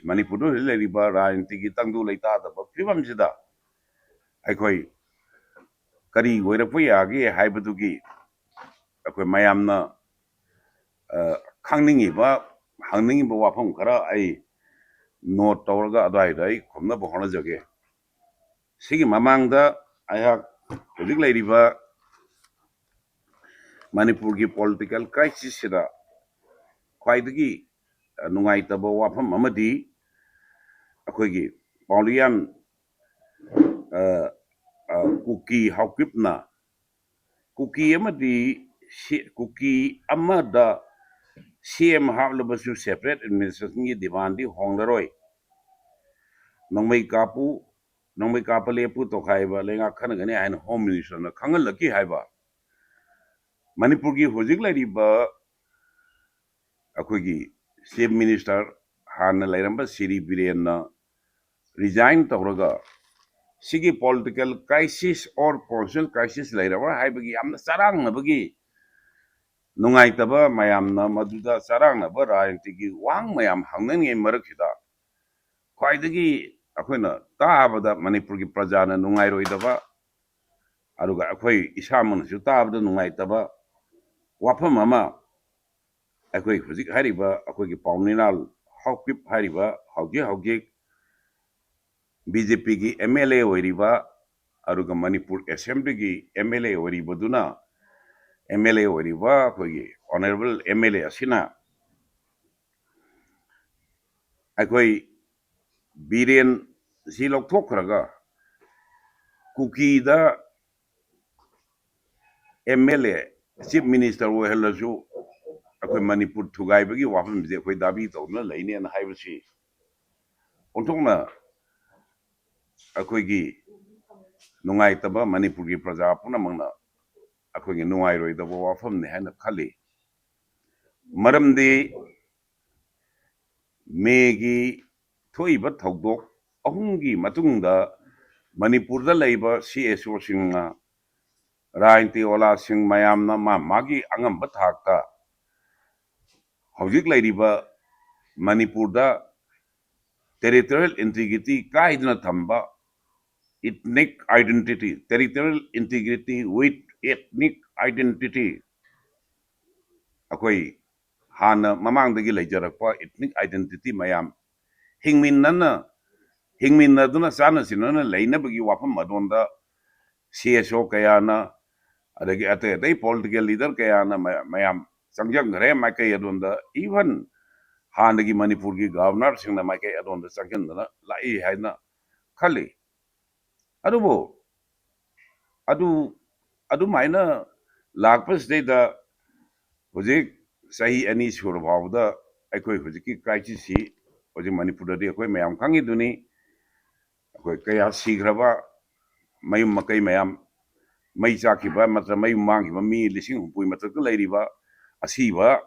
Manipur leiriba rajnitigi tangdu leitadaba fibamsida akhoi kari oirapu yagi haibadugi akhoi mayamna khangningiba hangningiba wafam khara ai note tawraga adwaida ai khumna bahona jage sigi mamangda ayak hojik leiriba Manipur ki political crisis sida khwaidagi nungaitaba wafam amadi akhoi Paulian kuki haukipna kuki amadi kuki amada CM hablabasu separate administration ki demand di honglaroi nongmai kapu lepu to khaiba lenga khanagani ain home minister na khangal laki haiba Manipur ki hojik lariba akhoi chief minister han lairamba Siri Biren na resign tawraga sigi political crisis or constitutional crisis lairaba haibagi amna sarang na bagi nungaitaba mayamna maduda sarang na ba rajnitigi wang mayam hangnani marakida khwaidagi akhoi tabada Manipur ki prajana nungairoidaba aruga akhoi isamansu tabada nungaitaba wafam ama akhoi hujik hariba akhoi ki Pauninal haukip hariba hauji BJP ki MLA oiriba aruga Manipur Assembly ki MLA oiribaduna MLA oiriba akhoi honorable MLA asina akhoi Biren si lokthokraga kuki da MLA chief minister oihalasu akhoi Manipur thugaibagi wafam je akhoi dabi tawna laine na haibasi ontokna akhoi nungaitaba Manipur ki praja punamangna akhoi nungairoidaba wafam ne haina khali maramdi Megi thoiba thaudok ahumgi matungda Manipur da leiba CSO singna rajniti ola sing mayamna magi angamba thakta hojik leiriba Manipur da territorial integrity kaidna thamba ethnic identity territorial integrity with ethnic identity akhoi hana mamangdagi leijarakpa ethnic identity mayam hingminnaduna sana sinana leinabagi wafam madonda CSO kayana adagi ate political leader kayana mayam sangjang gare makai adonda even hanagi Manipur ki governor singna makai adonda sangjandana lai haina khali adubo adu maina lakpas da hojik sahi ani surabawda akhoi hojiki crisis si hojik Manipur da akhoi mayam khangi duni akhoi kaya sigraba mayum makai mayam mai chakiba matra mayum mangkiba mi lising humpui matakta leiriba asiba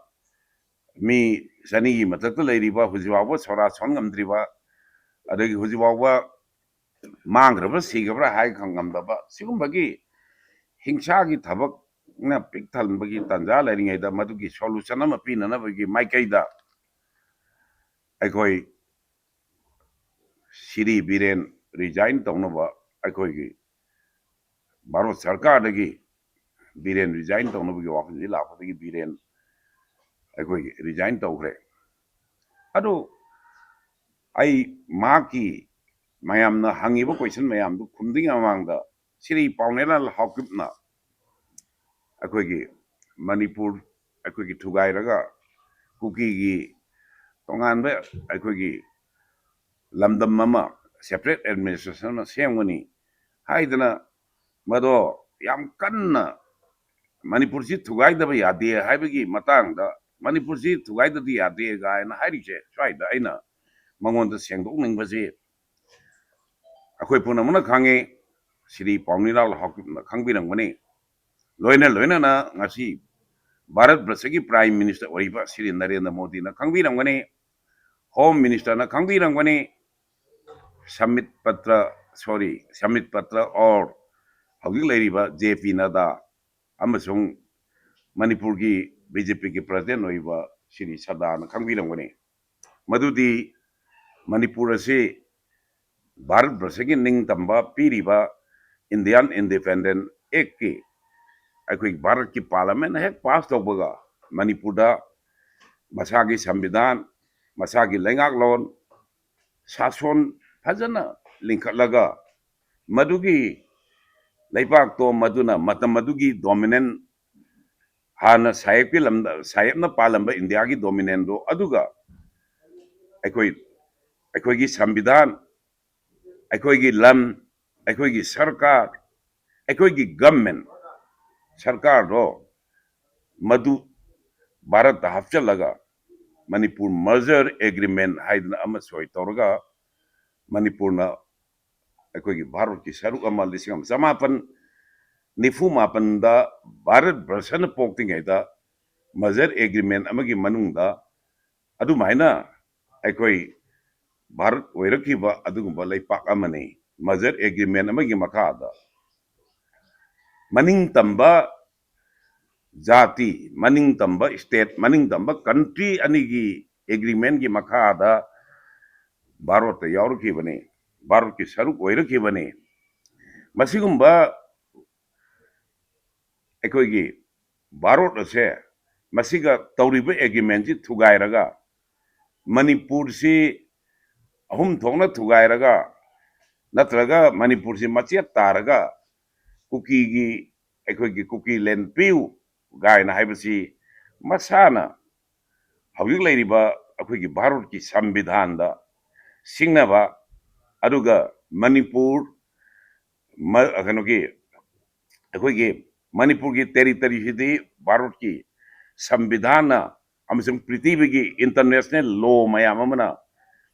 mi sanigi matakta leiriba hujiwawa sora son ngamdriba adagi hujiwawa mangraba sigabra hai khangamdaba sigumbagi hingsagi thabak na pik thalbagi tanja lairingaida madugi solution ama pinanabagi maikaida akhoi Siri Biren resign tawnaba akhoi Bharat Sarkar dagi Biren resign tawnabagi wafamji lakpadagi Biren akhoi resign tawkhre adu ai maki mayamna hangiba question mayamdu khumding amangda Siri Paunelal haukipna akhoi Manipur akhoi thugairaga kuki gi tonganba akhoi lamdam mama separate administration na semgani haidana mado yam kanna Manipur si thugaidaba yade haibagi matangda Manipur si thugaidadi yade gaina hairiche swaida aina mangonda sengdokningbase akhoi punamuna khange Sri Paunilal haukipna khangbirangmani loina na ngasi Bharat Brasagi Prime Minister oriba Sri Narendra Modi na khangbirangmani Home Minister na khangbirangmani Samit Patra or hojik leiriba JP Nada amasung Manipur ki BJP ki president oiba Sri Sada na khangbirangmani madudi Manipur asi Bharat Bharsagi ning tamba piriba Indian Independent Act ki akhoi Bharat ki parliament hek pass tawbaga Manipur da masagi sambidan masagi lengak lon sason fajana lingkhatlaga madugi leipak to maduna matam madugi dominant hana sayep ki lamda sayep na palamba India ki dominant do aduga akhoi akhoi ki sambidan akhoi ki lam akhoi ki sarkar akhoi ki government sarkar do madu Bharat da hapchalaga Manipur merger agreement haidna ama soi torga Manipur na akhoi ki Bharat ki saruk ama lisingam samapan nifu mapan da Bharat Bharsana pokting da merger agreement amagi manungda adu maina akhoi Bharat oirakiba adugumba leipak amani merger agreement amagi makada maning tamba jati maning tamba state maning tamba country anigi agreement gi makada Bharat yaurki bane Bharat ki saruk oirki bane masigumba akhoi gi Bharat ase masiga tawriba agreement ji thugairaga Manipur si ahum thongna thugairaga natraga Manipur si machet taraga kuki gi akhoi gi kuki len piu gaina haibasi masana hawik leiriba akhoi gi Bharat ki samvidhan da singnaba aduga Manipur kano ki akhoi gi Manipur ki territory hidi Bharat ki samvidhana amasung prithvi ki international law mayam amana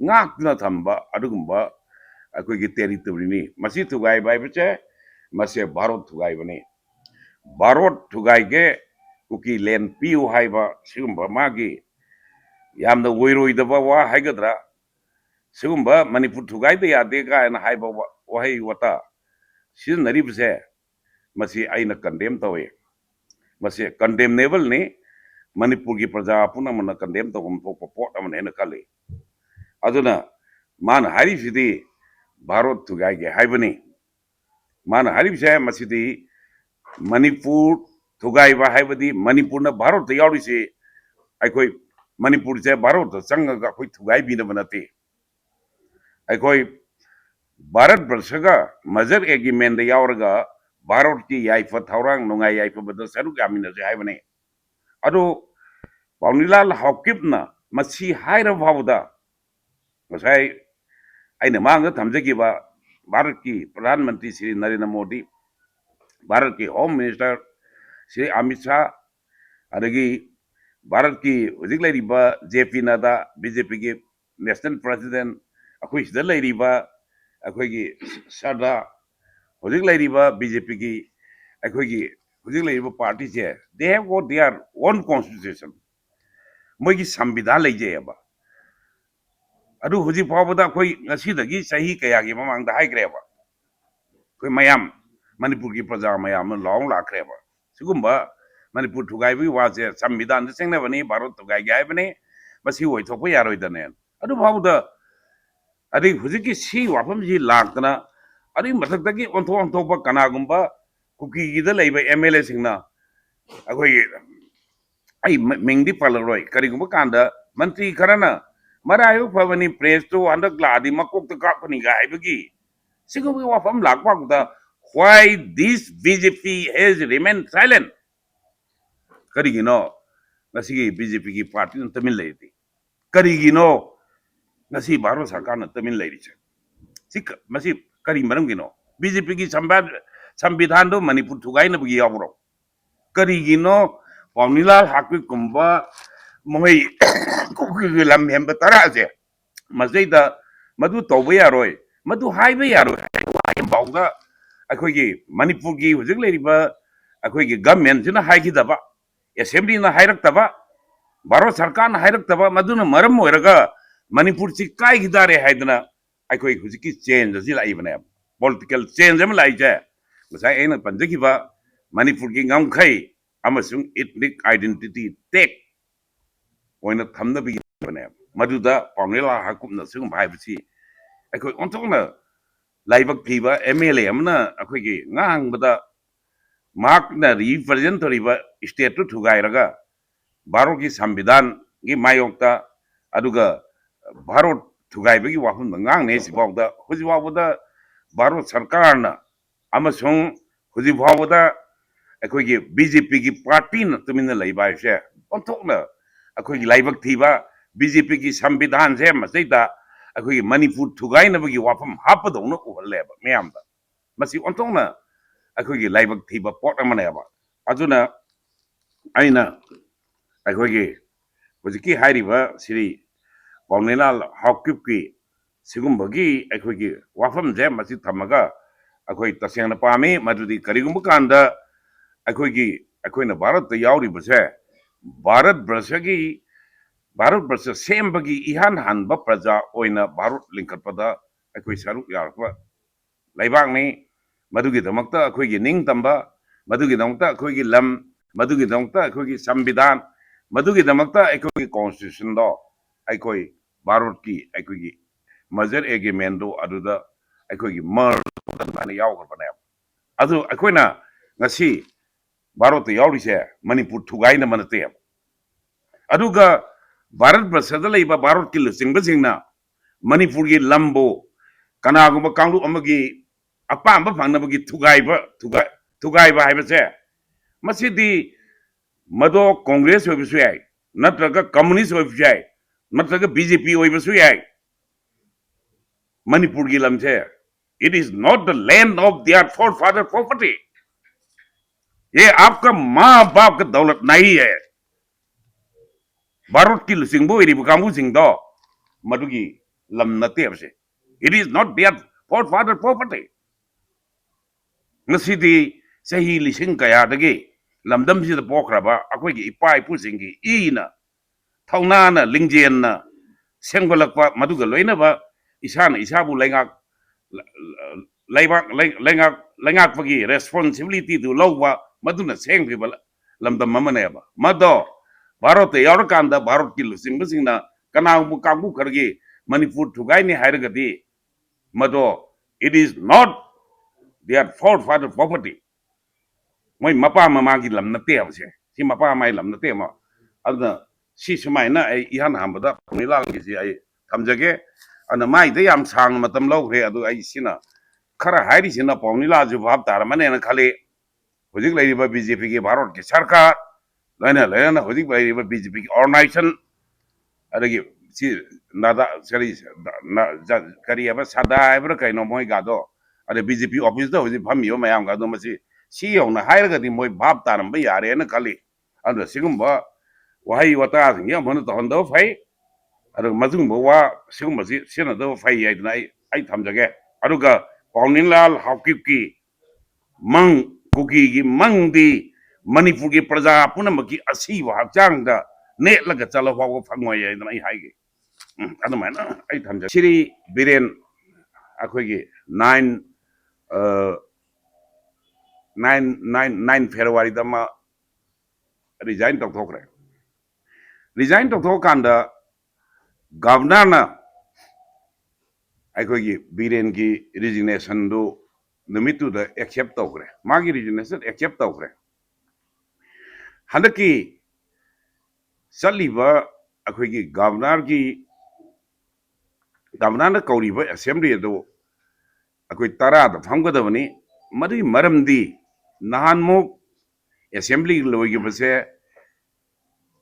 ngakna thamba adugumba akhoi gi territory ni masi thugai bai bache mase Bharat thugai bani Bharat thugai ge kuki len piu haiba sigumba magi yamna oiroidaba wa haigadra sigumba Manipur thugai da yade ga na haiba wahai wata siznaribse masi aina condemn tawe masi condemnable ni Manipur ki praja puna mana condemn tawam thokpa pot amana hena kale aduna mana hari sidi Bharat thugai ge haibani mana hari se masidi Manipur thugai ba haibadi Manipur na Bharat yauri se akhoi Manipur se Bharat changa ga khoi thugai bi na banate akhoi Bharat Bharshaga merger agreement da yauraga Bharat ki yaifa thaurang nungai yaifa bada saruk amina se haibani ado Paunilal Hawkipna masi haira bhawda masai aina manga thamjagiba Bharat ki Pradhan Mantri Shri Narendra Modi Bharat ki Home Minister Shri Amit Shah adagi Bharat ki hujik leiriba JP Nada BJP ki National President akhoi sida leiriba akhoi ki Sada hujik leiriba BJP ki akhoi ki hujik leiriba party che they have got their own constitution moigi samvidhan leijeba adu hujik phawbada akhoi ngasidagi sahi kaya gi mamangda haigreba koi mayam Manipur ki praja mayam long lakreba sigumba Manipur thugai bi wase samvidhan sengna bani Bharat thugai gai bani basi hoi thokpa yaroi dane adu phawda adi hujiki si wafam ji lakna adi mathakdagi onthokpa kanagumba kuki gi da leiba MLA singna akhoi ai mingdi palaroi karigumba kanda mantri kharana marayu phavani press to andak ladi makok ta kapani gai bagi sigumba wafam lakpa kuda why this BJP has remained silent karigino nasi BJP ki party na tamil leiti karigino nasi Bharat sarkar na tamil leiti sik masi kari maram gino BJP ki samvidhan do Manipur thugai na bagi yawro karigino Paunilal Hakwi kumba moi kuki lam hemba tara je masaida madu tawba yaroi madu haiba yaroi bawda akhoi gi Manipur gi hujik leiriba akhoi gi government sina haigidaba assembly na hairaktaba Bharat sarkar na hairaktaba maduna maram oiraga Manipur si kai gidare haidna akhoi hujiki change asi lai bane political change am lai je masai aina panjakiba Manipur ki ngamkhai amasung ethnic identity tek oina thamna bi bane Madhuda पाउनेला हाकुमना सिगुम हाइबसी अखोई ओंथोंना लाइबक थीबा MLA अमना अखोई ngang मार्कना represent तोरिबा state टू थुगाइरगा भारत की संविधान की मायोक्ता अदुगा भारत थुगाइबगी वाफम ngang सिबावदा हुजिबावदा भारत सरकारना अमसों हुजिबावदा अखोई बीजेपी की पार्टी न तुमिन लैबाइसे ओंथोंना अखोई लाइबक थीबा बीजेपी की संविधान से मसैदा अखोई मणिपुर थुगाइनबगी वाफम हापदौना उहल्लेबा मयामदा मसी ओंथोंना अखोई लाइबक थीबा पोट अमनेबा अदुना आइना अखोई हुजिकी हाइरिबा श्री पाउनेलाल हाउकिपकी सिगुम्बगी अखोई वाफम जे मसी थमगा अखोई तसेंगना पामे मदुदी करिगुम्ब कांदा अखोई अखोइना भारत यावरिबसे भारत वर्ष सेमबगी इहान हानबा प्रजा ओइना भारत लिंखटपदा अखोई सरुक यारपा लैबांगनी मदुगी दमकता अखोई निंग तंबा मदुगी दमकता अखोई लम मदुगी दमकता अखोई संविधान मदुगी दमकता अखोई कॉन्स्टिट्यूशन दो अखोई भारत की अखोई मजर एग्रीमेंट दो अदुदा अखोई मर तनबाने यावगरबने अदु अखोइना ngasi भारत यावरिसे मणिपुर थुगाइना मनते अदुगा भारत वर्षदा लेबा भारत की लुचिंगबसिंगना मणिपुर की लंबो कनागुम कांगलु अमगी अपांबा फंगनबगी थुगाइबा हाइबसे मसिदी मदो कांग्रेस होइबसु याय नत्रगा कम्युनिस्ट होइबसु याय नत्रगा बीजेपी होइबसु याय मणिपुर की लमसे it is not the land of their forefather property ये आपका माँ बाप का दौलत नहीं है भारत की लुसिंगबो इरिबु कांगु सिंगदो मदुगी लम नते हबसे it is not their forefather property ngasi sahi lising kaya dagi lamdam si pokraba akoi gi ipai pu singi ina thauna na lingjen na senggolakpa maduga loina ba isana isabu laingak pagi responsibility tu lawwa maduna seng people lamdam mamane ba mado Bharat यावरकांदा भारत की लुसिंगबसिंगना कनागु कांगु खरगे मणिपुर थुगाइने हाइरगदी मदो it is not their forefather property मोय मपा ममा की लम नते हबसे सि मपा माय लम नते म अदना सि सुमाइना आई इहान हामबदा पुनिलाल की सि आई थमजगे अन माय दे याम सांग मतम लौग्रे अदु आई सिना खरा हाइरि सिना पौनिला जु भाब तार मने न खाले हुजिक लैरिबा बीजेपी की भारत की सरकार लाइना हुजिक लैरिबा बीजेपी की ऑर्गेनाइजेशन अदगी सि नादा सरी करियाबा सदा हाइब्र कैनो मोय गादो अरे बीजेपी ऑफिस दा हुजिक फमियो मयाम गादो मसि सी यौना हाइरगदी मोय भाब तारम यारे न खाली अदो सिगुम्बा वहाई वता सिंग यमन तहंदो फै अदो मजुंगबो वा सिगुम्बसि सेनदो फै याइदना आई थमजगे अदुगा पाउनिलाल हाउकिप की मंग कुकी की मंगदी मणिपुर की प्रजा पुनमकी असीब हक्चांगदा नेलगा चलो फाव फंगोय याइदना आई हाइगे अदुमाइना आई थमजगे श्री बीरेन अखोगी 9 फेब्रुआरी दमा रिजाइन तौथोखरे रिजाइन तौथोकांदा गवर्नर ना अखोगी बीरेन की रिजिग्नेशन दो नमितु द एक्सेप्ट तौखरे मागी रिजिग्नेशन एक्सेप्ट तौखरे हंदकी चलीबा अखोगी गवर्नर ना कौरीबा असेंबली दो अखोई तरा द फंगदबनी मदुई मरमदी नहानमो असेंबली लोगिबसे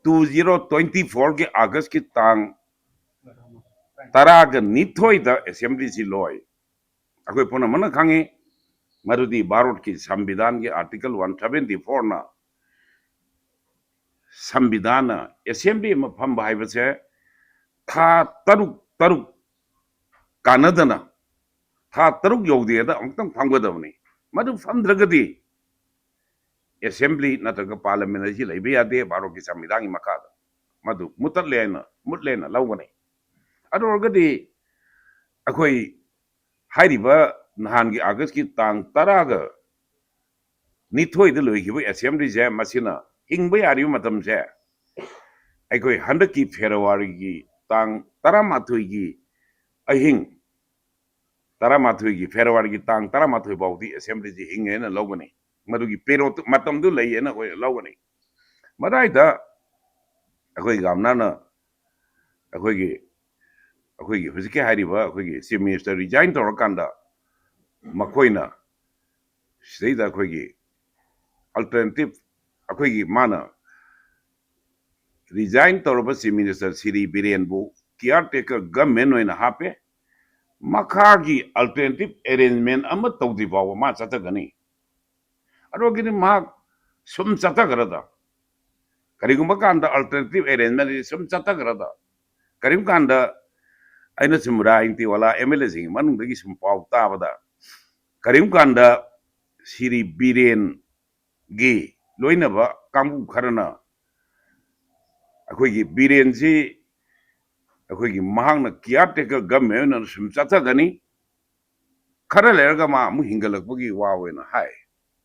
2024 के अगस्त की तांग तराग निथोई द असेंबली सी लोय अखोई पुना मन खांगे मरुदी भारत की संविधान के आर्टिकल 174 ना संविधान असेंबली में फम भाईबसे था तरुक कानदना था तरुक योगदेदा अमतंग फंगदबनी मदु फंद्रगदी असेंबली नत्रग पार्लियामेंट जी लेबे यादे भारत की संविधान की मखा मदु मुतलेना लौगने अदोरगदी अखोई हाइरिबा नहान की अगस्त की तांग तराग निथोई द लोइखिबो असेंबली जे मसिना हिंगबे यारिबो मतम जे अखोई 100 की फेब्रुआरी की tang Taramathoi gi ahing Taramathoi gi February gi tang Taramathoi baudi assembly ji hinge na logani madugi pero matam du lay na ko logani madai da akoi gamna na akoi gi huzike hari ba akoi gi chief minister resign tor kanda makoina sida akoi gi alternative akoi gi mana resign tor ba chief minister Siri Biren bu caretaker government oina hape makagi alternative arrangement ama tawdi bawa ma chata gani aro gini ma sum chata garada karigumba kanda alternative arrangement sum chata garada karim kanda aina simra inti wala MLA sing manung dagi sum pau ta bada karim kanda Siri Biren gi loina ba kambu kharana akoi gi Biren si akoi gi mahang na caretaker government na sum chata gani khara lerga ma mu hingalak bugi wawe na hai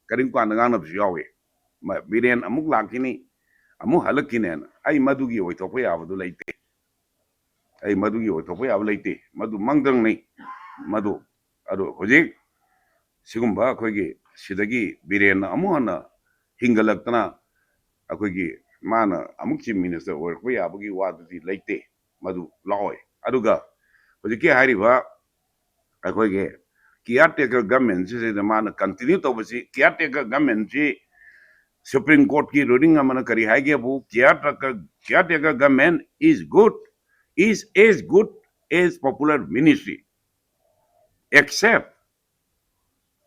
karim kanda ngana bsi yawe ma Biren amuk lakini amu halakine ai madugi oi thokpa yabadu leite ai madugi oi thokpa yab leite madu mangdang nei madu ado hojik sigumba akoigi sidagi Biren amu hana hingalaktana akoigi mana amuk chief minister oirpa yabagi wadudi leite madu laoi aduga hojiki hairiba akoigi caretaker government se de mana continue tobasi caretaker government ji Supreme Court की ruling amana kari hai ge bu caretaker government is as good as popular ministry except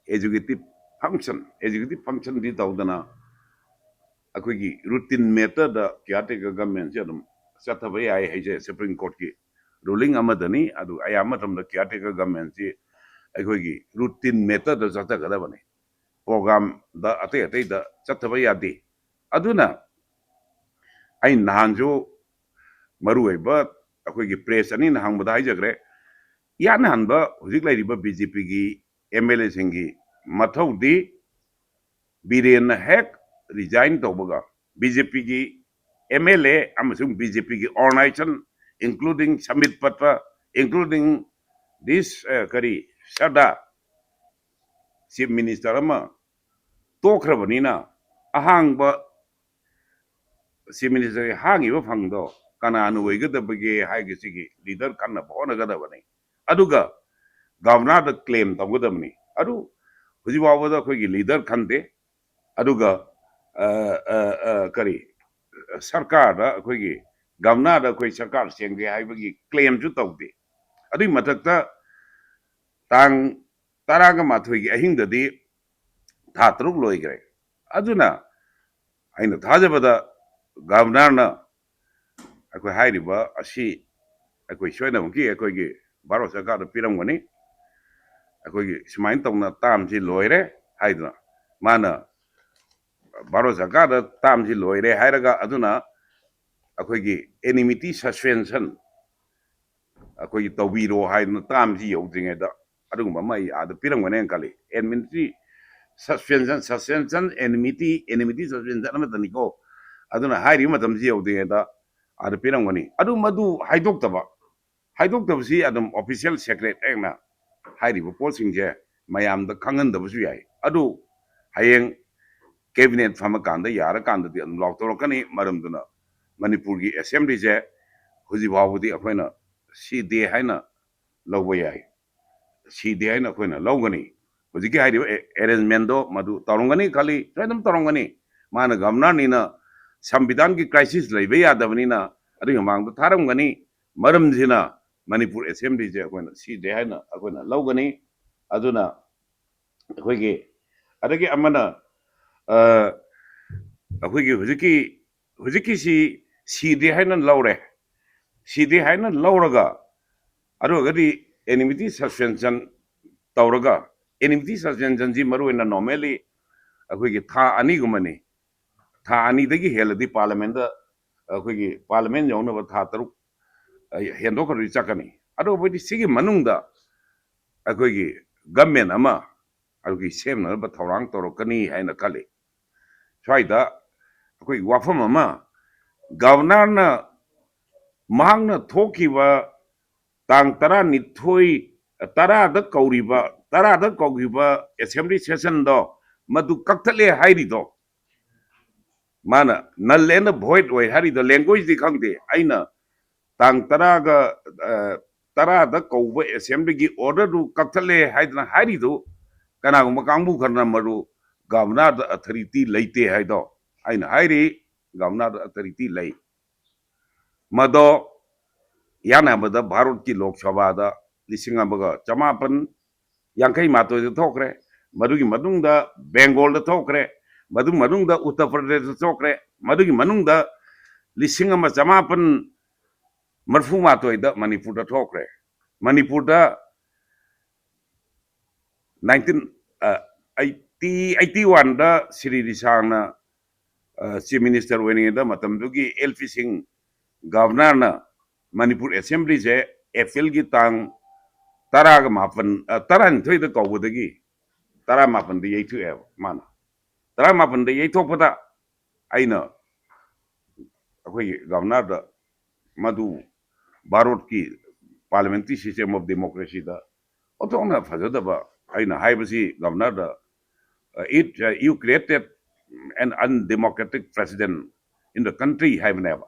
executive function di tawdana akoi gi routine matter da caretaker government se dum sathabai ai hai Supreme Court ki ruling amadani adu ayama tam da caretaker government se akoi gi routine matter da jata kada bane program da ate da sathabai adi aduna ai nahanjo maru ba akoi gi press ani na hang badai jagre yan han ba hujik lai ba BJP gi MLA singi mathau di Biren hek resign to baga BJP gi MLA amasung BJP gi organization including Samit Patra including this kari Sada chief minister ama tokrabani na ahang ba chief minister hangi ba phangdo kana anu oigadabage haigisi leader kanna bona gadabani aduga governor da claim tamgodamni adu hujibawada khoi leader khande aduga kari sarkar da khoi governor da khoi sarkar sengge haibagi claim ju tawde adu matakta tang taraga mathoi gi ahingda di tha truk loigre aduna aina thajabada governor na akoi hairiba asi akoi soina mki akoi gi baro sarkar da piramgani akoi gi simain tongna tam si loire haidna mana baro sarkar da tam si loire hairaga aduna akoi gi enmity suspension akoi gi tawbiro haidna tam si yodringa da adugumba mai ada piramgani kali enmity suspension enmity suspension amatani ko aduna hairi matam si yodringa da ada piramgani adu madu haidoktabasi adum official secret ekna hairiba posingje mayamda khangandabasu yai adu hayeng cabinet famakanda yara kanda di adum lautorokani maramduna Manipur gi assembly je hujibawudi akoina CD haina lawba yai CD haina akoina lawgani hujiki hairiba arrangement do madu tarongani khali soidam tarongani mana governor ni na संविधान की crisis लेबे यादबनी ना अदि मांग थारमगनी मरमजिना Manipur assembly जे अकोना सी दे हाइना अकोना लौगनी अदुना अखोइगे अदगी अमना अखोइगे हुजिकी सी दे हाइना लौरे सी दे हाइना लौरगा अदुगदी एनिमिटी suspension तौरगा एनिमिटी suspension जी मरुइना normally अखोइगे था अनि गुमनी था अनि दगी हेलदी पार्लियामेंट अखोइगे पार्लियामेंट यौनब था तरुक हेंदो खरि चकनी अदो बदि सिगी मनुंगदा अखोइगे गवर्नमेंट अमा अखोइगे सेमनब थौरांग तौरकनी हाइना खले स्वाइदा अखोइगे वाफम अमा गवर्नर ना mahangna thokiba tang tara nithoi tara da kauriba tara da kaugiba assembly session do madu kaktale hairi do mana nalena void oi hari do language di khangde aina tang tara ga tara da kauba assembly gi order du kaktale haidna hari do kana gum kangbu kharna maru governor the authority leite haido aina hairi governor the authority lei mado yana bada bharat ki lok sabha da lising amaga chamapan yankai mato de thokre madugi manungda bengal da thokre manungda uttar pradesh da thokre madugi manungda lising ama chamapan marfu mato da manipur da thokre manipur da 1981 da Sri Risana chief minister winning da matam dugi LP Singh governor na Manipur assembly je FL gi tang tara ga mapan taran thoi da ko budagi tara mapan da yaitu e mana tara mapan da yaitu pada aina akoi governor da madu bharat ki parliamentary system of democracy da otona fazada ba aina haibasi governor da you created an undemocratic president in the country have never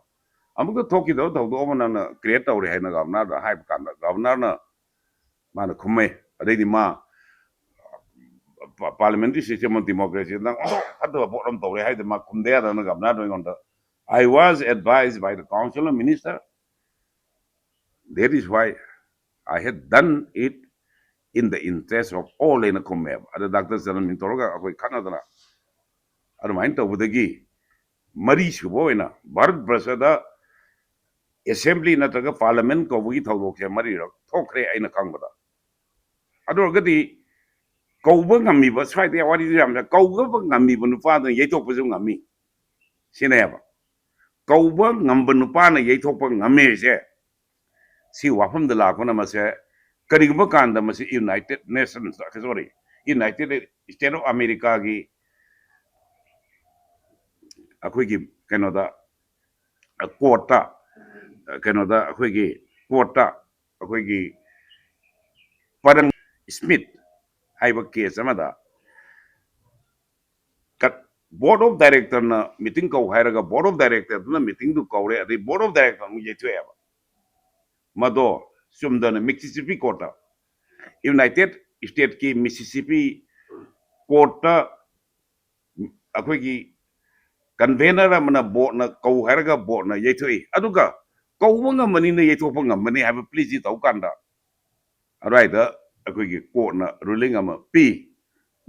amuga thoki do do mana na create awre hai na governor da hai kan governor na mana khumme adei di ma parliamentary system of democracy na hadu boram tawre hai ma khumde da na governor do ngonda I was advised by the council and minister. That is why I had done it in the interest of all in a commem. Other doctors and Mintoroga, Canada. I mind over the gi. Marie Shuboina, Bharat Brasada, Assembly Nataga Parliament, Kogi Toke, Marie, Tokre in a Kangada. Adorgadi, Kobangami was right there. What is it? Kobangami when the father Yetopazungami. Sineva. Kobang Nambanupana Yetopangami. Si wafam de la kona mase karigba kanda mase United Nations sorry United States of America gi akoi gi Canada quota Canada akoi gi quota akoi gi parang Smith haiba case amada kat board of director na meeting ko hairaga board of director na meeting du kawre adi board of director mu yetu eba mado sumdana Mississippi quota United States की Mississippi court अखोगी convener अमना board न कौ हरगा board न येथोई अदुगा कौबंग money न येथोपंग money have please तौ कांदा right अखोगी court न ruling अम P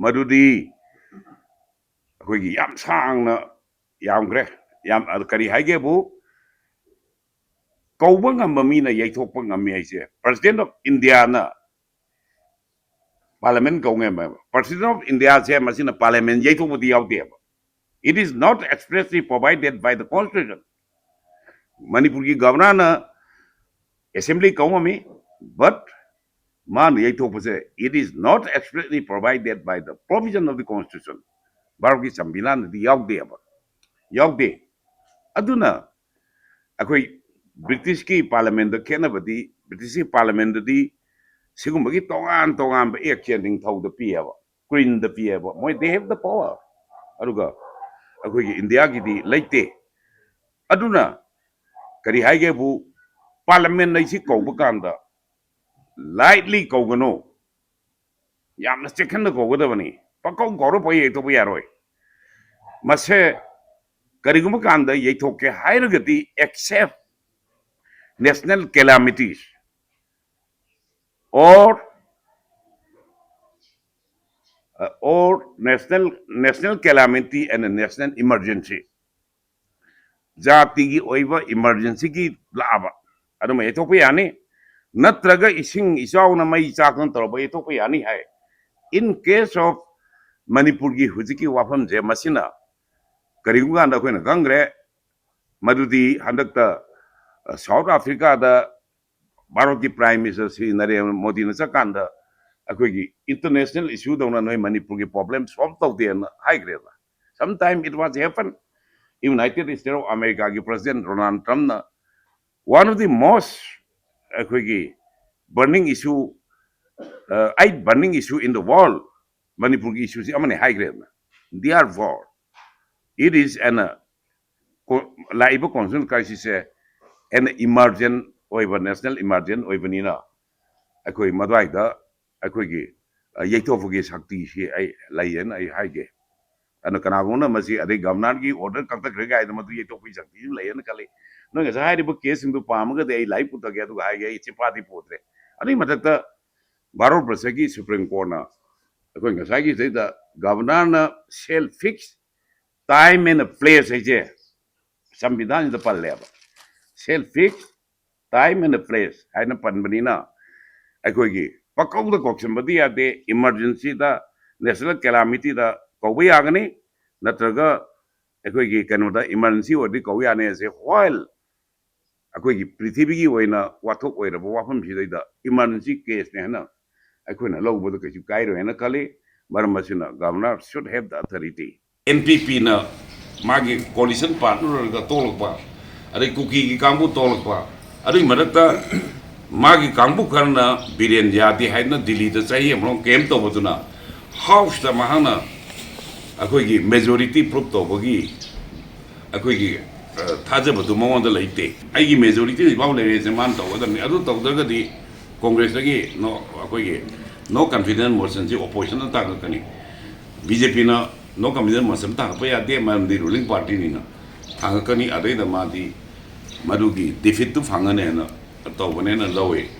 मदुदी अखोगी याम सांग न यामग्रे याम करी हाइगे बु कौबंग ममी न येथोपंग ममी हाइसे प्रेसिडेंट ऑफ इंडिया ना Parliament President of India says machine Parliament it is not expressly provided by the Constitution. Manipur ki governor na assembly kaumami, but man it is not expressly provided by the provision of the Constitution. Barki Sambilan the Yagde. Aduna akoi British ki Parliament the Kenabadi, British Parliament the Sigumagi tongan action thou the Pieva, Queen the Pieva, they have the power. Aruga, India Gidi, Late Aduna, Karihagebu, Parliament Nisi Kobukanda, lightly Kogano, Yam the second the Kogodavani, Paco Goropoye to Piaroi. Mase Karigumukanda Yetoke Hiragati except national calamities. Or national calamity and a national emergency. Jati gi oiva emergency ki laba. Ado ma ito pa yani. Natraga ising isaw na may isakang toroba ito pa yani hai. In case of Manipur gi huziki wafam je masina. Karigunga anda ko na gangre. Madudi handakta South Africa da Bharat ki Prime Minister Sri Narendra Modi na sakanda. Akoigi international issue dona noi Manipur ki problem solve tau de high grade. Sometime it was happen United States of America ki President Donald Trump na one of the most burning issue, burning issue in the world, Manipur issue is high grade. Therefore, it is an liable constitutional crisis, an emergent or national emergent or Nina. Madwaida, Yetofugi Sakti, I Lion, I hige. And Kanagona Masi, a Gamnagi order, Kata Grega, the Madu Yetofi Sakti, Lion Kali. No, as I had a case into Pamaga, they like put together it's a party portrait. I think Matata Baro Prasaki Supreme Court. Going as I say, the governor shall fix time and a place. Some be done in the Palab. Shall fix time and a place. I know Panbanina. I go again. Pakau the Coxambadi at the emergency, the national calamity, the Kowi agony, Natraga, a quick Canada emergency or the Kowiane as a while. A quick Prithibi Wayna, what took away the Wapam, the emergency case. I couldn't allow with the Cairo and a Kali, Baramasina, governor should have the authority. NPP na magi coalition partner ga tolokpa, are cookie kambu tolokpa, are Marata magi kambu karna, Biren Yati had not deleted Sayam from came to Botuna. House the Mahana, a quick majority proof to Bogi, a quick Tajaba to Mon the late. I give majority is bound as a man to the other talk the Congress again, no confidence motion opposition attack. BJP no confidence motion attack. The ruling party Nina. Hangakani Are the Madi Madugi defeat to Fangana, Tobanen and Lowe.